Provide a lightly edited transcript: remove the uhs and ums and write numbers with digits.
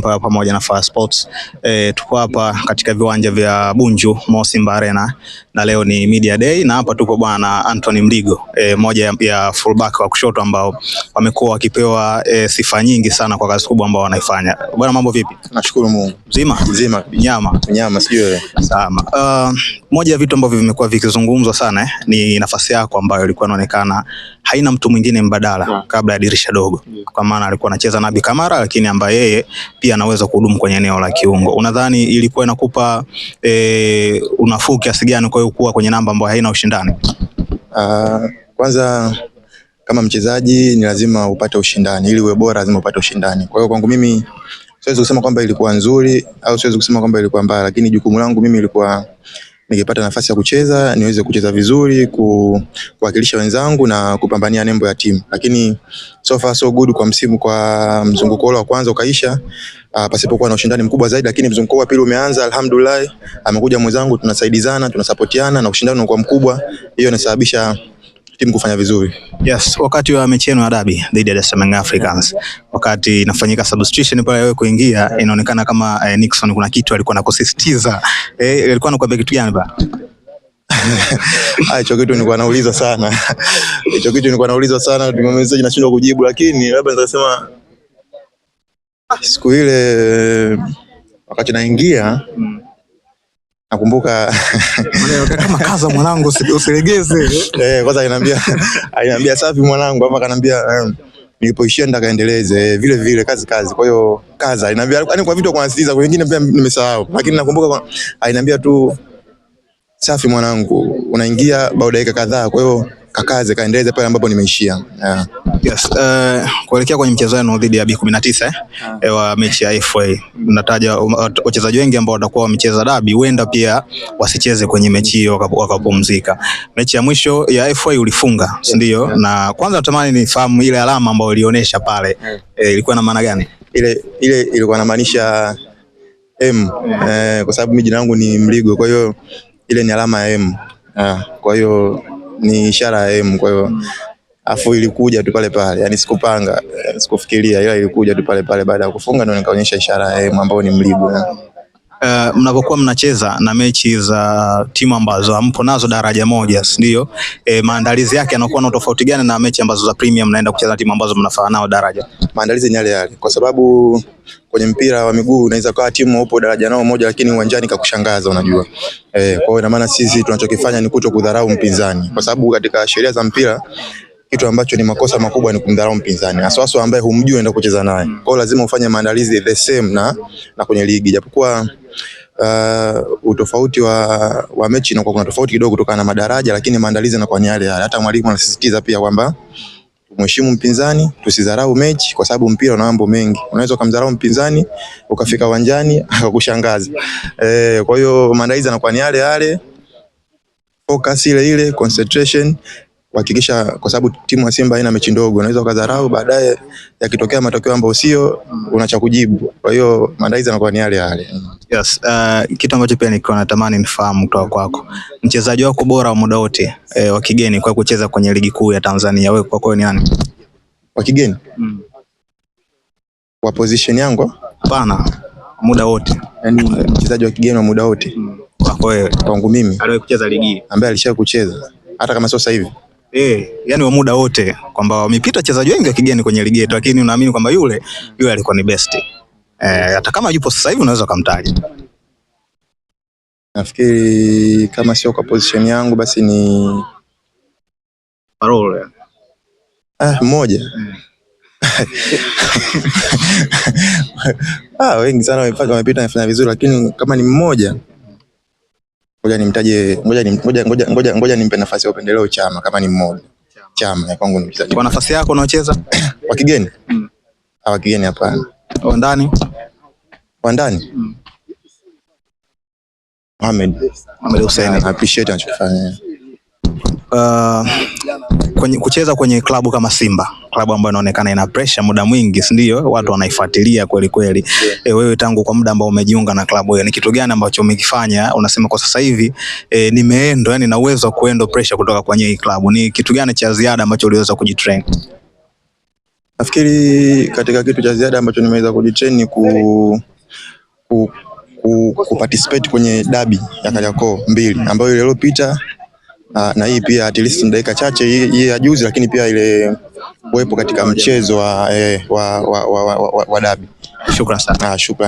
pamoja na Fire Sports. Tuko hapa katika viwanja vya Bunju Mo Simba Arena na leo ni Media Day, na hapa tuko bwana Anthony Mligo, moja ya fullback wa kushoto ambao wamekuwa wakipewa sifa nyingi sana kwa kazi kubwa ambao wanaifanya. Bwana, mambo vipi? Nashukuru Mungu. Mzima. Nyama sio wewe. Sawa. Moja ya vitu ambavyo vimekuwa vikizungumzwa sana ni nafasi yako ambayo ilikuwa inaonekana haina mtu mwingine mbadala kabla ya dirisha dogo. Kwa maana alikuwa anacheza Nabi Kamara, lakini ambaye yeye pia anaweza kuhudumu kwenye eneo la kiungo. Unadhani ilikuwa inakupa unafuu kiasi gani kwa hiyo kuwa kwenye namba ambayo haina ushindani? Kwanza kama mchezaji ni lazima upate ushindani, ili uwe bora lazima upate ushindani. Kwa hiyo kwangu mimi siwezi kusema kwamba ilikuwa nzuri au siwezi kusema kwamba ilikuwa mbaya, lakini jukumu langu mimi ilikuwa nikipata nafasi ya kucheza niweze kucheza vizuri, kuwakilisha wenzangu na kupambania nembo ya timu. Lakini so far so good kwa msimu, kwa mzunguko wa kwanza ukaisha pasipokuwa na ushindani mkubwa zaidi, lakini mzunguko wa pili umeanza, alhamdulillah. Amekuja mwenzangu, tunasaidizana, tunasapotiana na ushindani unakuwa mkubwa. Hiyo inasababisha timu kufanya vizuri. Yes, wakati wa mechi yenu ya dabi dhidi ya Dar es Salaam Africans, wakati inafanyika substitution pale wewe kuingia, inaonekana kama Nixon kuna kitu alikuwa anakusisitiza. Alikuwa anakuambia kitu gani ba? Hicho kitu nilikuwa nauliza sana. Tumemaliza nashindwa kujibu, lakini labda nitasema siku ile wakati naingia nakumbuka kama kaza mwanangu usilegeze. Kwanza aliniambia safi mwanangu, hapa kanambia nilipoishia ndakaendeleze vile kazi. Kwa hiyo kaza aliniambia, yani kwa vitu kwa nasitiza, kwa wengine pia nimesahau, lakini nakumbuka aliniambia tu safi mwanangu, unaingia baada dakika kadhaa, kwa hiyo kakaze kaendeleze pale ambapo nimeishia. Yes, kuelekea kwenye mchezo wenu dhidi ya B19 wa mechi ya FA, nataja wachezaji wengi ambao watakuwa wamecheza dabi huenda pia wasicheze kwenye mechi hiyo wakapumzika. Mechi ya mwisho ya FA ulifunga, si ndio? Na kwanza natamani nifahamu ile alama ambayo ulionyesha pale ilikuwa na maana gani? Ile ilikuwa inamaanisha M, kwa sababu mimi jina langu ni Mligo, kwa hiyo ile ni alama ya M. Kwa hiyo ni ishara ya M, kwa hiyo afu ilikuja tu pale, yani sikupanga, sikufikiria, ila ilikuja tu pale baada ya kufunga ndio nikaonyesha ishara ya M ambayo ni Mligo. Mnapokuwa mnacheza na mechi za timu ambazo hampo nazo daraja moja, ndio maandalizi yake yanakuwa na tofauti gani na mechi ambazo za premium mnaenda kucheza timu ambazo mnafaana nao daraja? Maandalizi ni yale, kwa sababu kwenye mpira wa miguu unaweza kuwa timu upo daraja nao moja, lakini uwanjani kakushangaza, unajua. Kwa hiyo ina maana sisi tunachokifanya ni kutokudharau mpinzani, kwa sababu katika sheria za mpira kitu ambacho ni makosa makubwa ni kumdharau mpinzani, hasa ambaye humjui unaenda kucheza naye. Kwa hiyo lazima ufanye maandalizi the same na kwenye ligi, japokuwa utofauti wa mechi na kuna tofauti kidogo kutokana na madaraja, lakini maandalizi yanakuwa ni yale. Hata mwalimu anasisitiza pia kwamba mheshimu mpinzani, tusidharau mechi, kwa sababu mpira una mambo mengi. Unaweza kumdharau mpinzani ukafika uwanjani akakushangaza. Kwa hiyo maandalizi yanakuwa ni yale, focus ile, concentration, kuhakikisha, kwa sababu timu ya Simba haina mechi ndogo, unaweza ukadharau, baadaye yakitokea matokeo ambayo sio, unacha kujibu. Kwa hiyo maandalizi yanakuwa ni yale. Yes, kitu ambacho pia niko natamani nifahamu kutoka kwako, mchezaji wako bora wa muda wote wa kigeni kwa kucheza kwenye ligi kuu ya Tanzania, wewe kwako ni nani? Wa kigeni? Wa position yangu? Hapana, muda wote. Yaani mchezaji wa kigeni wa muda wote. Kwako wewe? Kwangu mimi aliwahi kucheza ligi ambaye alisha kucheza hata kama sio sasa hivi. Yani wa muda wote, kwamba wamepita wachezaji wengi wa kigeni kwenye ligi yetu, lakini unaamini kwamba yule alikuwa ni best. Hata kama yupo sasa hivi unaweza kumtaja. Nafikiri kama sio kwa position yangu basi ni Parole. Mmoja. Wengi sana wamepita nafanya vizuri, lakini kama ni mmoja, ngoja nimtaje, ngoja nimpe nafasi ya upendeleo Chama. Kama ni mmoja, Chama kwangu ni mchezaji. Kwa nafasi yako unaocheza wa kigeni? Wa kigeni hapana. Wa ndani? Wa ndani? Mohamed Hussein, appreciate anachofanya. Kucheza kwenye klabu kama Simba, klabu ambayo inaonekana ina pressure muda mwingi, si ndio? Watu wanaifuatilia kweli. Wewe tangu kwa muda ambao umejiunga na klabu hiyo, ni kitu gani ambacho umekifanya unasema kwa sasa hivi nimeendo, yani na uwezo wa kuendo pressure kutoka kwenye hii klabu? Ni kitu gani cha ziada ambacho uliweza kujitrain? Nafikiri katika kitu cha ziada ambacho nimeweza kujitrain ni kuparticipate kwenye dabi ya Kariakoo 2 ambayo ile iliyopita na hii pia at least dakika chache hii ya juzi, lakini pia ile kuwepo katika mchezo wa dabi. Shukrani sana. Shukrani.